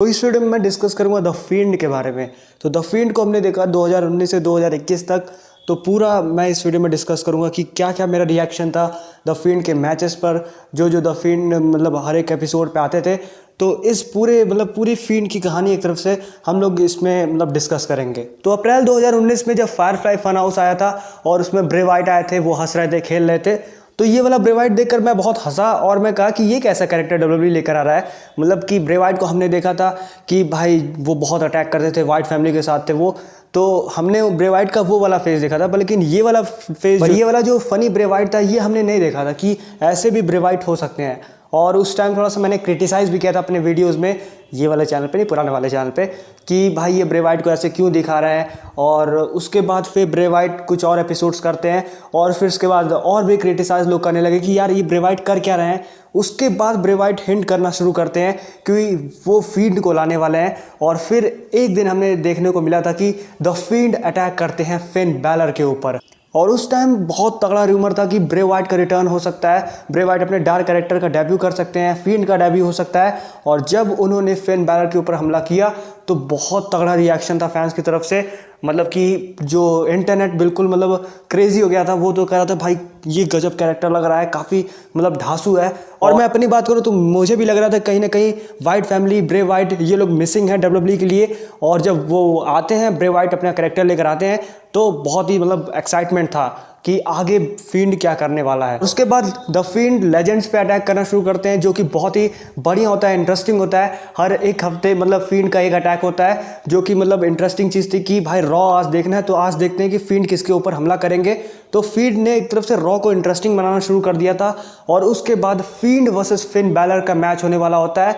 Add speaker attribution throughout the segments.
Speaker 1: इस वीडियो में मैं डिस्कस करूंगा द फील्ड के बारे में। तो द फील्ड को हमने देखा 2019 से 2021 तक। तो पूरा मैं इस वीडियो में डिस्कस करूंगा कि क्या क्या मेरा रिएक्शन था द फील्ड के मैचेस पर, जो द फील्ड मतलब हर एक एपिसोड पे आते थे। तो इस पूरी फील्ड की कहानी एक तरफ से हम लोग इसमें डिस्कस करेंगे। तो अप्रैल 2019 में जब फायरफ्लाई फन हाउस आया था और उसमें ब्रे वाइट आए थे, वो हंस रहे थे, खेल रहे थे, तो ये वाला ब्रे वाइट देखकर मैं बहुत हंसा और मैं कहा कि ये कैसा कैरेक्टर डब्ल्यूडब्ल्यू लेकर आ रहा है। मतलब कि ब्रे वाइट को हमने देखा था कि भाई वो बहुत अटैक करते थे, वाइट फैमिली के साथ थे वो, तो हमने ब्रे वाइट का वो वाला फेस देखा था। लेकिन ये वाला फेस, ये वाला जो फनी ब्रे वाइट था, ये हमने नहीं देखा था कि ऐसे भी ब्रे वाइट हो सकते हैं। और उस टाइम थोड़ा सा मैंने क्रिटिसाइज़ भी किया था अपने वीडियोज़ में, ये वाले चैनल पे नहीं, पुराने वाले चैनल पे, कि भाई ये ब्रे वाइट को ऐसे क्यों दिखा रहा है। और उसके बाद फिर ब्रे वाइट कुछ और एपिसोड्स करते हैं और फिर उसके बाद और भी क्रिटिसाइज़ लोग करने लगे कि यार ये ब्रे वाइट कर क्या रहे हैं। उसके बाद ब्रे वाइट हिंट करना शुरू करते हैं क्योंकि वो फील्ड को लाने वाले हैं। और फिर एक दिन हमने देखने को मिला था कि द फील्ड अटैक करते हैं फिन बैलर के ऊपर। और उस टाइम बहुत तगड़ा रूमर था कि ब्रे वाइट का रिटर्न हो सकता है, ब्रे वाइट अपने डार्क कैरेक्टर का डेब्यू कर सकते हैं, फील्ड का डेब्यू हो सकता है। और जब उन्होंने फिन बैलर के ऊपर हमला किया तो बहुत तगड़ा रिएक्शन था फैंस की तरफ से। मतलब कि जो इंटरनेट बिल्कुल क्रेजी हो गया था। वो तो कह रहा था भाई ये गजब कैरेक्टर लग रहा है, काफ़ी धांसू है। और मैं अपनी बात करूँ तो मुझे भी लग रहा था कहीं ना कहीं वाइट फैमिली, ब्रे वाइट, ये लोग मिसिंग है डब्ल्यूडब्ल्यू के लिए। और जब वो आते हैं, ब्रे वाइट अपना कैरेक्टर लेकर आते हैं, तो बहुत ही एक्साइटमेंट था कि आगे फील्ड क्या करने वाला है। उसके बाद द फील्ड लेजेंड्स पे अटैक करना शुरू करते हैं, जो कि बहुत ही बढ़िया होता है, इंटरेस्टिंग होता है। हर एक हफ्ते फील्ड का एक अटैक होता है, जो कि इंटरेस्टिंग चीज़ थी कि भाई रॉ आज देखना है तो आज देखते हैं कि फील्ड किसके ऊपर हमला करेंगे। तो फील्ड ने एक तरफ से रॉ को इंटरेस्टिंग बनाना शुरू कर दिया था। और उसके बाद फील्ड वर्सेस फिन बैलर का मैच होने वाला होता है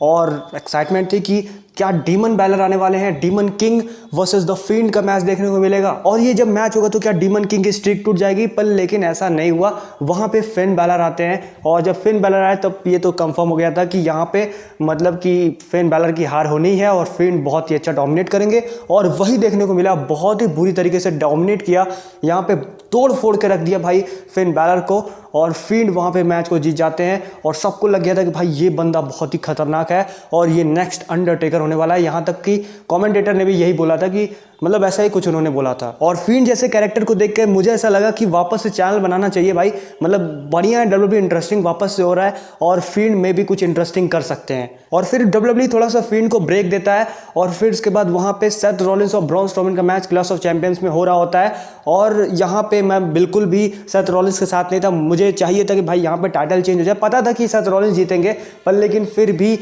Speaker 1: और एक्साइटमेंट थी कि क्या डीमन बैलर आने वाले हैं, demon king versus the field का मैच देखने को मिलेगा। और ये जब मैच होगा तो क्या डीमन किंग की स्ट्रीक टूट जाएगी, पर लेकिन ऐसा नहीं हुआ। वहाँ पे फिन बैलर आते हैं और जब फिन बैलर आए तब ये तो कंफर्म हो गया था कि यहाँ पे कि फिन बैलर की हार होनी है और फील्ड बहुत ही अच्छा डोमिनेट करेंगे। और वही देखने को मिला, बहुत ही बुरी तरीके से डोमिनेट किया, यहाँ पे तोड़ फोड़ के रख दिया भाई फिन बैलर को। और फील्ड वहाँ पे मैच को जीत जाते हैं और सबको लग गया था कि भाई ये बंदा बहुत ही खतरनाक है और ये नेक्स्ट अंडरटेकर होने वाला है। यहाँ तक कि कमेंटेटर ने भी यही बोला था कि ऐसा ही कुछ उन्होंने बोला था। और फील्ड जैसे कैरेक्टर को देख के मुझे ऐसा लगा कि वापस से चैनल बनाना चाहिए भाई। बढ़िया है, डब्ल्यूडब्ल्यू इंटरेस्टिंग वापस से हो रहा है और फील्ड में भी कुछ इंटरेस्टिंग कर सकते हैं। और फिर डब्ल्यूडब्ल्यू थोड़ा सा फील्ड को ब्रेक देता है और फिर उसके बाद वहाँ पे सेथ रॉलिंस और ब्रॉन स्ट्रोमन का मैच क्लैश ऑफ चैंपियंस में हो रहा होता है। और यहाँ पे मैं बिल्कुल भी सेथ रॉलिंस के साथ नहीं था। मुझे चाहिए था कि भाई यहाँ पे टाइटल चेंज हो जाए। पता था कि सेथ रॉलिंस जीतेंगे, पर लेकिन फिर भी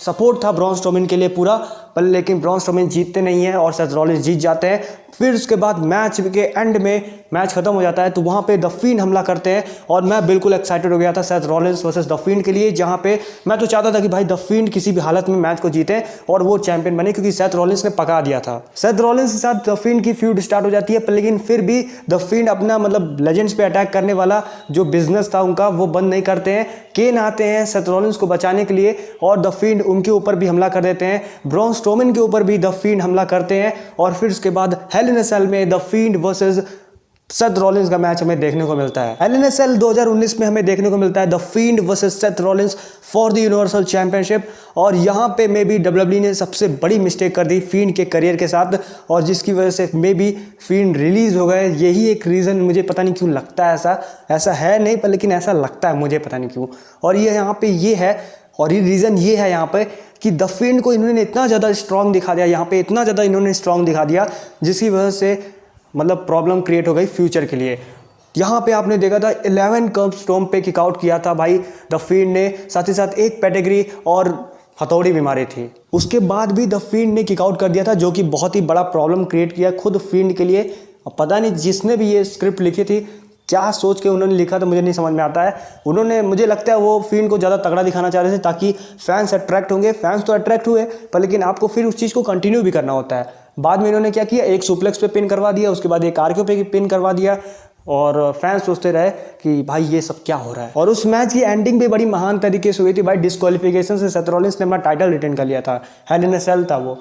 Speaker 1: सपोर्ट था ब्रॉन स्ट्रोमन के लिए पूरा, पर लेकिन ब्रॉन स्ट्रोमन जीतते नहीं हैं और सेथ रॉलिंस जीत जाते हैं। फिर उसके बाद मैच के एंड में मैच खत्म हो जाता है तो वहाँ पे द फील्ड हमला करते हैं और मैं बिल्कुल एक्साइटेड हो गया था Seth Rollins versus the field के लिए, जहाँ पे मैं तो चाहता था कि भाई द फील्ड किसी भी हालत में मैच को जीते और वो चैंपियन बने, क्योंकि सेथ रॉलिंस ने पका दिया था। सेथ रॉलिंस के साथ द फील्ड की फ्यूड स्टार्ट हो जाती है, पर लेकिन फिर भी द फील्ड अपना लेजेंड्स पे अटैक करने वाला जो बिजनेस था उनका वो बंद नहीं करते हैं। केन आते हैं सेथ रॉलिंस को बचाने के लिए और द फील्ड उनके ऊपर भी हमला कर देते हैं। ब्रॉन स्ट्रोमन के ऊपर भी द फील्ड हमला करते हैं और फिर उसके बाद हेल इन अ सेल में the field versus Seth Rollins का मैच हमें देखने को मिलता है। हेल इन अ सेल 2019 में हमें देखने को मिलता है the field versus Seth Rollins for the universal championship. और यहाँ पे मे बी डब्ल्यूडब्ल्यू ने सबसे बड़ी मिस्टेक कर दी फील्ड के करियर के साथ और जिसकी वजह से मे बी फील्ड रिलीज हो गए। यही एक रीज़न मुझे पता नहीं क्यों लगता है, ऐसा है नहीं, पर लेकिन ऐसा लगता है मुझे, पता नहीं क्यों। और ये यहाँ पे ये है, और ये रीज़न ये है यहाँ पे कि द फील्ड को इन्होंने इतना ज़्यादा स्ट्रॉन्ग दिखा दिया, यहाँ पे इतना ज़्यादा इन्होंने स्ट्रॉन्ग दिखा दिया जिसकी वजह से प्रॉब्लम क्रिएट हो गई फ्यूचर के लिए। यहाँ पे आपने देखा था 11 कर्ब स्टॉम्प पे किक आउट किया था भाई द फील्ड ने, साथ ही साथ एक पेडिग्री और हथौड़ी भी मारी थी। उसके बाद भी द फील्ड ने किक आउट कर दिया था, जो कि बहुत ही बड़ा प्रॉब्लम क्रिएट किया खुद फील्ड के लिए। अब पता नहीं जिसने भी ये स्क्रिप्ट लिखी थी क्या सोच के उन्होंने लिखा था, मुझे नहीं समझ में आता है। उन्होंने, मुझे लगता है वो फील्ड को ज़्यादा तगड़ा दिखाना चाह रहे थे ताकि फैंस अट्रैक्ट होंगे। फैंस तो अट्रैक्ट हुए, पर लेकिन आपको फिर उस चीज़ को कंटिन्यू भी करना होता है। बाद में इन्होंने क्या किया, एक सुप्लेक्स पे पिन करवा दिया, उसके बाद एक आरक्यू पे पिन करवा दिया और फैंस सोचते रहे कि भाई ये सब क्या हो रहा है। और उस मैच की एंडिंग भी बड़ी महान तरीके से हुई थी भाई। डिस्क्वालिफिकेशन से सेथ रॉलिंस ने अपना टाइटल रिटेन कर लिया था, हेल इन अ सेल था वो।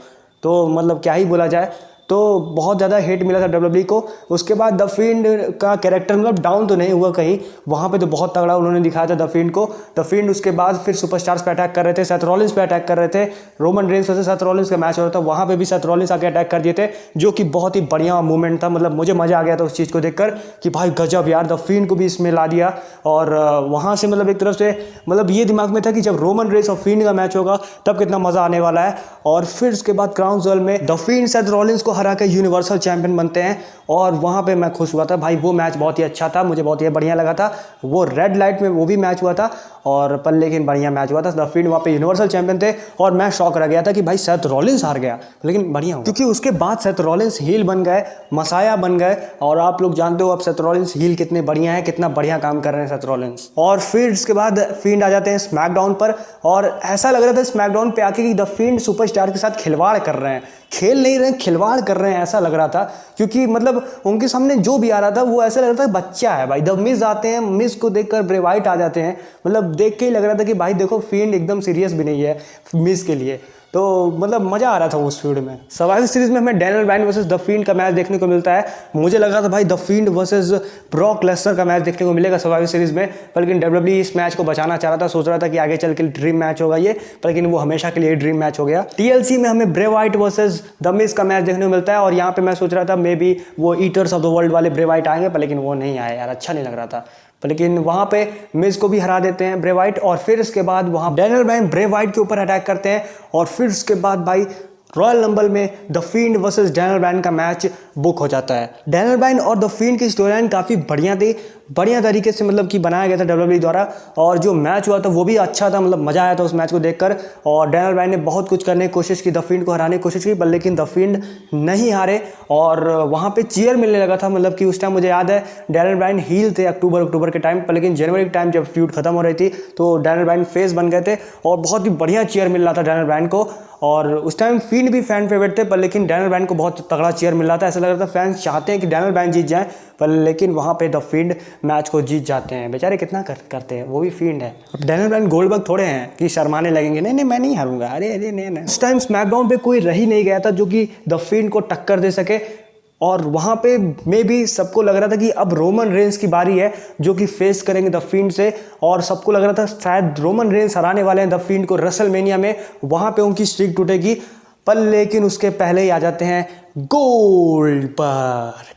Speaker 1: तो क्या ही बोला जाए। तो बहुत ज़्यादा हेट मिला था डब्ल्यूडब्ल्यूई को। उसके बाद द फिंड का कैरेक्टर मतलब डाउन तो नहीं हुआ कहीं, वहाँ पे तो बहुत तगड़ा उन्होंने दिखाया था द फिंड को। द फिंड उसके बाद फिर सुपरस्टार्स पे अटैक कर रहे थे, सेथ रॉलिंस पे अटैक कर रहे थे, Roman Reigns versus Seth Rollins का मैच हो रहा था, वहाँ पे भी सेथ रॉलिंस आके अटैक कर दिए थे, जो कि बहुत ही बढ़िया मूवमेंट था। मतलब मुझे मजा आ गया था उस चीज़ को देखकर कि भाई गजब यार, द फिंड को भी इसमें ला दिया। और वहाँ से मतलब एक तरफ से मतलब ये दिमाग में था कि जब रोमन रेंस और फिंड का मैच होगा तब कितना मजा आने वाला है। और फिर उसके बाद क्राउन ज्वेल में द फिंड सेथ रॉलिंस को हरा के यूनिवर्सल चैंपियन बनते हैं, और वहाँ पे मैं खुश हुआ था भाई। वो मैच बहुत ही अच्छा था, मुझे बहुत ही बढ़िया लगा था। वो रेड लाइट में वो भी मैच हुआ था, और पर लेकिन बढ़िया मैच हुआ था। द फिंड वहाँ पे यूनिवर्सल चैंपियन थे, और मैं शॉक रह गया था कि भाई सेथ रॉलिंस हार गया, लेकिन बढ़िया हुआ क्योंकि उसके बाद सेथ रॉलिंस हील बन गए, मसाया बन गए। और आप लोग जानते हो अब सेथ रॉलिंस हील कितने बढ़िया है, कितना बढ़िया काम कर रहे हैं सेथ रॉलिंस। और फिर इसके बाद फिंड आ जाते हैं स्मैकडाउन पर, और ऐसा लग रहा था स्मैकडाउन पे आके कि द फिंड सुपरस्टार के साथ खिलवाड़ कर रहे हैं, खेल नहीं रहे, खिलवाड़ कर रहे हैं, ऐसा लग रहा था। क्योंकि मतलब उनके सामने जो भी आ रहा था वो ऐसा लग रहा था बच्चा है भाई। द मिज आते हैं, मिज को देखकर ब्रे वाइट आ जाते हैं, मतलब देख के ही लग रहा था कि भाई देखो फिंड एकदम सीरियस भी नहीं है मिज के लिए। तो मतलब मज़ा आ रहा था उस फील्ड में। सर्वाइवल सीरीज में हमें डैनियल ब्रायन वर्सेस द फिंड का मैच देखने को मिलता है। मुझे लगा था भाई द फिंड वर्सेस ब्रॉक लेसनर का मैच देखने को मिलेगा सर्वाइवल सीरीज में, पर लेकिन डब्ल्यूडब्ल्यूई इस मैच को बचाना चाह रहा था, सोच रहा था कि आगे चल के ड्रीम मैच होगा ये, पर लेकिन वो हमेशा के लिए ड्रीम मैच हो गया। टीएलसी में हमें Bray Wyatt versus the Miz का मैच देखने को मिलता है, और यहाँ पे मैं सोच रहा था मे बी वो ईटर्स ऑफ द वर्ल्ड वाले ब्रे वाइट आएंगे, पर लेकिन वो नहीं आए यार, अच्छा नहीं लग रहा था। लेकिन वहाँ पे मिज को भी हरा देते हैं ब्रे वाइट, और फिर इसके बाद वहाँ डैनियल ब्रायन ब्रे वाइट के ऊपर अटैक करते हैं, और फिर उसके बाद भाई रॉयल नंबल में द फिंड वर्सेस डैनियल ब्रायन का मैच बुक हो जाता है। डैनियल ब्रायन और द फिंड की स्टोरी लाइन काफ़ी बढ़िया थी, बढ़िया तरीके से मतलब कि बनाया गया था डब्ल्यूडब्ल्यूई द्वारा, और जो मैच हुआ था वो भी अच्छा था, मतलब मज़ा आया था उस मैच को देखकर। और डैनियल ब्रायन ने बहुत कुछ करने की कोशिश की, द फिंड को हराने की कोशिश की, पर लेकिन द फिंड नहीं हारे, और वहाँ पे चीयर मिलने लगा था। मतलब कि उस टाइम मुझे याद है डैनियल ब्रायन हील थे अक्टूबर के टाइम पर, लेकिन जनवरी के टाइम जब फ्यूड खत्म हो रही थी तो डैनियल ब्रायन फेस बन गए थे, और बहुत ही बढ़िया चीयर मिल रहा था डैनियल ब्रायन को। और उस टाइम फिंड भी फैन फेवरेट थे, पर लेकिन डैनियल ब्रायन को बहुत तगड़ा चीयर मिल रहा था, ऐसा लग रहा था फैंस चाहते हैं कि डैनियल ब्रायन जीत जाए, पर लेकिन वहाँ पे द फिंड मैच को जीत जाते हैं। बेचारे कितना करते हैं, वो भी फिंड है। अब डैनियल ब्रायन गोल्डबर्ग थोड़े हैं कि शर्माने लगेंगे, नहीं मैं नहीं हारूंगा, अरे नहीं। उस टाइम स्मैकडाउन पे कोई रह ही नहीं गया था जो कि द फिंड को टक्कर दे सके, और वहाँ पे मे भी सबको लग रहा था कि अब रोमन रेंस की बारी है जो कि फेस करेंगे द फिंड से, और सबको लग रहा था शायद रोमन रेंस हराने वाले हैं द फिंड को रेसलमेनिया में, वहाँ पे उनकी स्ट्रीक टूटेगी। पर लेकिन उसके पहले ही आ जाते हैं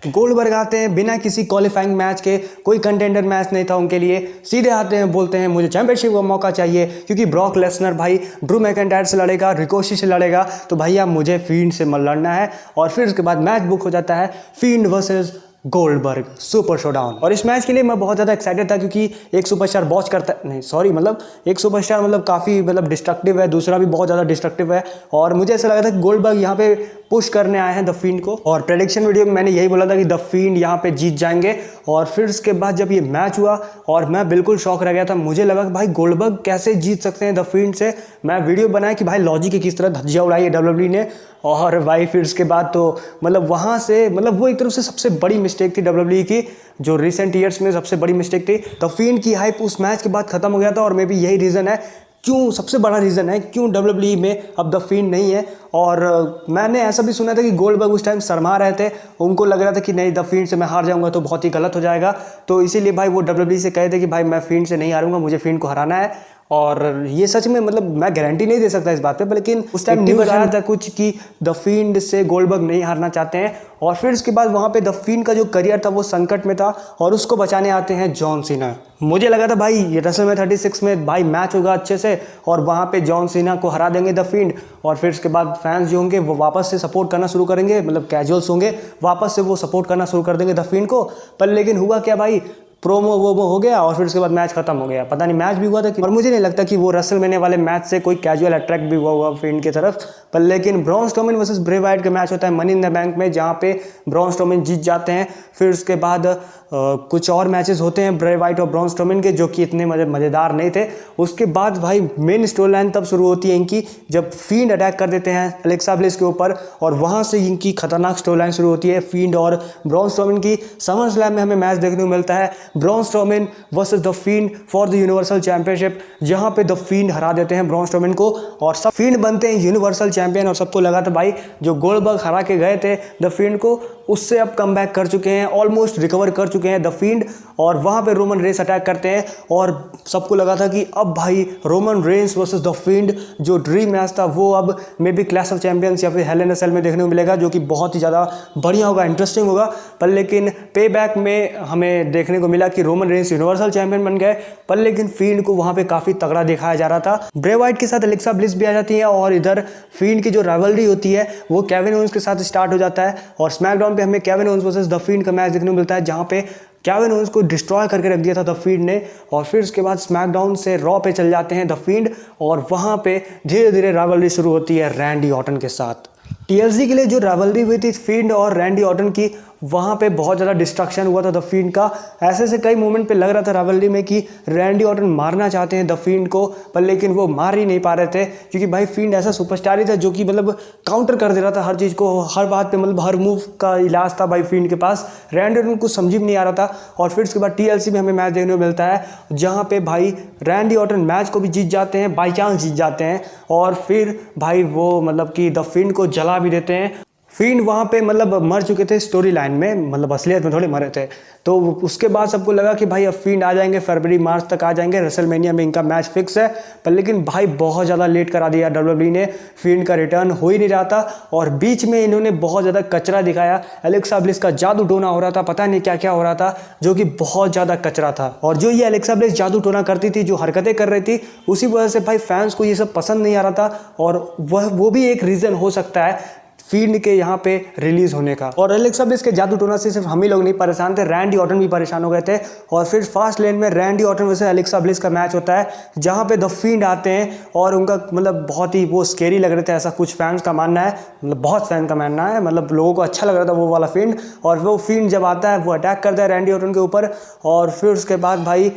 Speaker 1: गोल्डबर्ग आते हैं बिना किसी क्वालिफाइंग मैच के, कोई कंटेंडर मैच नहीं था उनके लिए, सीधे आते हैं, बोलते हैं मुझे चैंपियनशिप का मौका चाहिए, क्योंकि ब्रॉक लेसनर भाई ड्रू मैकिंटायर से लड़ेगा, रिकोशी से लड़ेगा, तो भैया मुझे फिंड से लड़ना है। और फिर उसके बाद मैच बुक हो जाता है फिंड वर्सेस गोल्डबर्ग सुपर शोडाउन। और इस मैच के लिए मैं बहुत ज़्यादा एक्साइटेड था, क्योंकि एक सुपरस्टार बॉच करता नहीं सॉरी मतलब एक सुपरस्टार मतलब काफ़ी मतलब डिस्ट्रक्टिव है, दूसरा भी बहुत ज़्यादा डिस्ट्रक्टिव है, और मुझे ऐसा लगा था कि गोल्डबर्ग यहाँ पे पुश करने आए हैं द फिंड को। और प्रेडिक्शन वीडियो में मैंने यही बोला था कि द फिंड यहाँ पे जीत जाएंगे। और फिर उसके बाद जब ये मैच हुआ और मैं बिल्कुल शॉक रह गया था, मुझे लगा कि भाई गोल्डबर्ग कैसे जीत सकते हैं द फिंड से। मैं वीडियो बनाया कि भाई लॉजिक की किस तरह धज्जियाँ उड़ाई है डब्ल्यूडब्ल्यूई ने। और भाई फिर उसके बाद तो मतलब वहाँ से मतलब वो एक तरफ से सबसे बड़ी मिस्टेक थी डब्ल्यूडब्ल्यूई की, जो रिसेंट ईयर्स में सबसे बड़ी मिस्टेक थी। द फिंड की हाइप उस मैच के बाद खत्म हो गया था, और मे बी यही रीज़न है क्यों, सबसे बड़ा रीज़न है क्यों डब्ल्यूडब्ल्यूई में अब द फिंड नहीं है। और मैंने ऐसा भी सुना था कि गोल्डबर्ग उस टाइम शर्मा रहे थे, उनको लग रहा था कि नहीं द फिंड से मैं हार जाऊंगा तो बहुत ही गलत हो जाएगा, तो इसीलिए भाई वो डब्ल्यूडब्ल्यूई से कहे थे कि भाई मैं फिंड से नहीं हारूंगा, मुझे फिंड को हराना है। और ये सच में मतलब मैं गारंटी नहीं दे सकता इस बात पे, लेकिन उस टाइम न्यूज़ आया था कुछ कि द फिंड से गोल्डबर्ग नहीं हारना चाहते हैं। और फिर उसके बाद वहाँ पे द फिंड का जो करियर था वो संकट में था, और उसको बचाने आते हैं जॉन सीना। मुझे लगा था भाई ये रेसलमेनिया 36 में भाई मैच होगा अच्छे से, और वहाँ पे जॉन सीना को हरा देंगे द फिंड, और फिर उसके बाद फैंस जो होंगे वो वापस से सपोर्ट करना शुरू करेंगे, मतलब कैजुअल्स होंगे वापस से वो सपोर्ट करना शुरू कर देंगे द फिंड को। पर लेकिन हुआ क्या भाई, प्रोमो वो हो गया, और फिर उसके बाद मैच खत्म हो गया। पता नहीं मैच भी हुआ था कि, और मुझे नहीं लगता कि वो रेसलमेनिया वाले मैच से कोई कैजुअल अट्रैक्ट भी हुआ फिंड की तरफ। पर लेकिन Braun Strowman versus Bray Wyatt का मैच होता है मनी इन द बैंक में, जहाँ पे ब्रॉन स्ट्रोमैन जीत जाते हैं। फिर उसके बाद कुछ और मैचेस होते हैं ब्रे वाइट और ब्रॉन स्ट्रोमैन के, जो कि इतने मज़ेदार नहीं थे। उसके बाद भाई मेन स्टोरी लाइन तब शुरू होती है इनकी, जब फिंड अटैक कर देते हैं एलेक्सा ब्लिस के ऊपर, और वहाँ से इनकी खतरनाक स्टोरी लाइन शुरू होती है फिंड और ब्रॉन स्ट्रोमैन की। समर स्लैम में हमें मैच देखने को मिलता है Braun Strowman versus the field for the universal championship, जहां पे द फील्ड हरा देते हैं ब्रॉन स्ट्रोमैन को और सब फील्ड बनते हैं यूनिवर्सल चैंपियन। और सबको लगा था भाई जो गोल्डबर्ग हरा के गए थे द फील्ड को, उससे अब कम बैक कर चुके हैं, ऑलमोस्ट रिकवर कर चुके हैं द फील्ड। और वहां पे रोमन रेंस अटैक करते हैं और सबको लगा था कि अब भाई Roman Reigns versus the field जो ड्रीम मैच था वो अब may be clash of champions या फिर हेल इन अ सेल में देखने को मिलेगा, जो कि बहुत ही ज़्यादा बढ़िया होगा, इंटरेस्टिंग होगा। पर लेकिन पे बैक में हमें देखने को मिला कि रोमन रेंस यूनिवर्सल चैंपियन बन गए, पर लेकिन फील्ड को वहां पे काफ़ी तगड़ा दिखाया जा रहा था। ब्रे वाइट के साथ एलेक्सा ब्लिस भी आ जाती है और इधर फील्ड की जो राइवलरी होती है वो केविन ओवेंस के साथ स्टार्ट हो जाता है। और स्मैकडाउन पे हमें Kevin Owens versus the field का मैच देखने को मिलता है, जहां पे केविन ओवेंस को डिस्ट्रॉय करके रख दिया था द फील्ड ने। और फिर उसके बाद स्मैकडाउन से रॉ पे चल जाते हैं द फील्ड और वहां पे धीरे धीरे राइवलरी शुरू होती है रैंडी ऑर्टन के साथ। टीएलसी के लिए जो राइवलरी हुई थी फील्ड और रैंडी ऑर्टन की, वहाँ पे बहुत ज़्यादा डिस्ट्रक्शन हुआ था द फील्ड का। ऐसे से कई मोमेंट पे लग रहा था राइवलरी में कि रैंडी ऑर्टन मारना चाहते हैं द फील्ड को, पर लेकिन वो मार ही नहीं पा रहे थे, क्योंकि भाई फील्ड ऐसा सुपरस्टार ही था जो कि मतलब काउंटर कर दे रहा था हर चीज़ को, हर बात पे मतलब हर मूव का इलाज था भाई फील्ड के पास। रैंडी ऑर्टन को समझ में नहीं आ रहा था। और फिर उसके बाद टीएलसी में हमें मैच देखने को मिलता है जहाँ पे भाई रैंडी ऑर्टन मैच को भी जीत जाते हैं, बाई चांस जीत जाते हैं। और फिर भाई वो मतलब कि द फील्ड को जला भी देते हैं। फील्ड वहाँ पे मतलब मर चुके थे स्टोरी लाइन में, मतलब असलियत में थोड़े मरे थे। तो उसके बाद सबको लगा कि भाई अब फील्ड आ जाएंगे, फरवरी मार्च तक आ जाएंगे, रेसलमेनिया में इनका मैच फिक्स है। पर लेकिन भाई बहुत ज़्यादा लेट करा दिया डब्ल्यूडब्ल्यूई ने, फील्ड का रिटर्न हो ही नहीं रहा था। और बीच में इन्होंने बहुत ज़्यादा कचरा दिखाया, एलेक्सा ब्लिस का जादू टोना हो रहा था, पता नहीं क्या क्या हो रहा था, जो कि बहुत ज़्यादा कचरा था। और जो ये एलेक्सा ब्लिस जादू टोना करती थी, जो हरकतें कर रही थी, उसी वजह से भाई फैंस को ये सब पसंद नहीं आ रहा था। और वो भी एक रीज़न हो सकता है फील्ड के यहाँ पे रिलीज होने का। और एलेक्सा ब्लिस के जादू टोना से सिर्फ हम ही लोग नहीं परेशान थे, रैंडी ऑर्टन भी परेशान हो गए थे। और फिर फास्ट लेन में Randy Orton versus Alexa bliss का मैच होता है, जहाँ पे द फील्ड आते हैं और उनका मतलब बहुत ही वो स्केरी लग रहे थे, ऐसा कुछ फैंस का मानना है, मतलब बहुत फैन का मानना है, मतलब लोगों को अच्छा लग रहा था वो वाला फील्ड। और वो फील्ड जब आता है वो अटैक करता है रैंडी ऑर्टन के ऊपर। और फिर उसके बाद भाई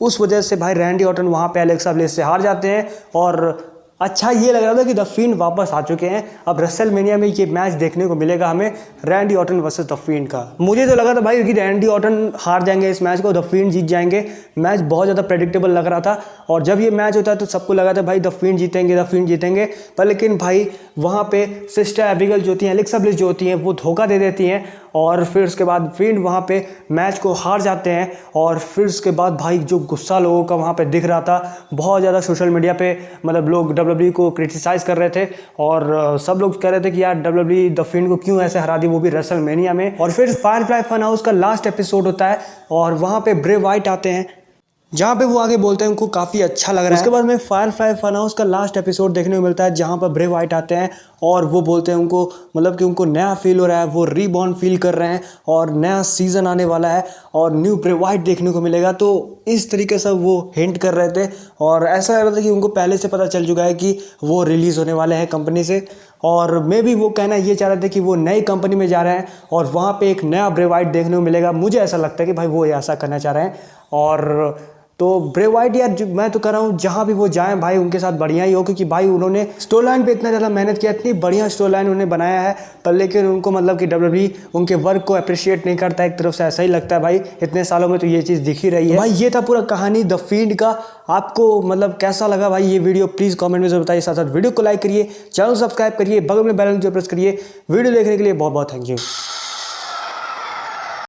Speaker 1: उस वजह से भाई रैंडी ऑर्टन वहाँ पे एलेक्सा ब्लिस से हार जाते हैं। और अच्छा ये लग रहा था कि द फील्ड वापस आ चुके हैं, अब रेसलमेनिया में ये मैच देखने को मिलेगा हमें Randy Orton versus the field का। मुझे तो लगा था भाई कि रैंडी ऑर्टन हार जाएंगे इस मैच को, द फील्ड जीत जाएंगे। मैच बहुत ज़्यादा प्रेडिक्टेबल लग रहा था। और जब ये मैच होता है तो सबको लगा था भाई द फील्ड जीतेंगे, द फील्ड जीतेंगे। पर लेकिन भाई वहाँ पे सिस्टर एबिगेल जो होती हैं, एलेक्सा ब्लिस जो होती हैं, वो धोखा दे देती हैं। और फिर उसके बाद फील्ड वहाँ पे मैच को हार जाते हैं। और फिर उसके बाद भाई जो गुस्सा लोगों का वहाँ पे दिख रहा था, बहुत ज़्यादा सोशल मीडिया पे मतलब लोग डब्ल्यूडब्ल्यूई को क्रिटिसाइज़ कर रहे थे। और सब लोग कह रहे थे कि यार डब्ल्यूडब्ल्यूई द फील्ड को क्यों ऐसे हरा दी, वो भी रेसलमेनिया में। और फिर फायरफ्लाई फन हाउस का लास्ट एपिसोड होता है और वहाँ पे ब्रे वाइट आते हैं, जहाँ पे वो आगे बोलते हैं उनको काफ़ी अच्छा लग रहा है। उसके बाद में फायरफ्लाई फन हाउस का लास्ट एपिसोड देखने को मिलता है, जहाँ पर ब्रे वाइट आते हैं और वो बोलते हैं उनको मतलब कि उनको नया फील हो रहा है, वो रीबॉर्न फील कर रहे हैं और नया सीज़न आने वाला है और न्यू ब्रे वाइट देखने को मिलेगा। तो इस तरीके से वो हिंट कर रहे थे और ऐसा लग रहा था कि उनको पहले से पता चल चुका है कि वो रिलीज़ होने वाले हैं कंपनी से। और मे भी वो कहना ये चाह रहे थे कि वो नई कंपनी में जा रहे हैं और वहाँ पे एक नया ब्रे वाइट देखने को मिलेगा। मुझे ऐसा लगता है कि भाई वो ऐसा करना चाह रहे हैं। और तो ब्रे वाइट यार मैं तो कर रहा हूँ जहाँ भी वो जाएं भाई उनके साथ बढ़िया ही हो, क्योंकि भाई उन्होंने स्टोरी लाइन पे इतना ज़्यादा मेहनत किया, इतनी बढ़िया स्टोरी लाइन उन्होंने बनाया है। पर लेकिन उनको मतलब कि डब्ल्यूडब्ल्यूई उनके वर्क को अप्रिशिएट नहीं करता, एक तरफ से ऐसा ही लगता है भाई इतने सालों में तो ये चीज़ दिख ही रही है। भाई ये था पूरा कहानी द फील्ड का। आपको मतलब कैसा लगा भाई ये वीडियो, प्लीज़ कॉमेंट में जरूर बताइए। साथ साथ वीडियो को लाइक करिए, चैनल सब्सक्राइब करिए, बगल में बेल आइकन प्रेस करिए। वीडियो देखने के लिए बहुत बहुत थैंक यू।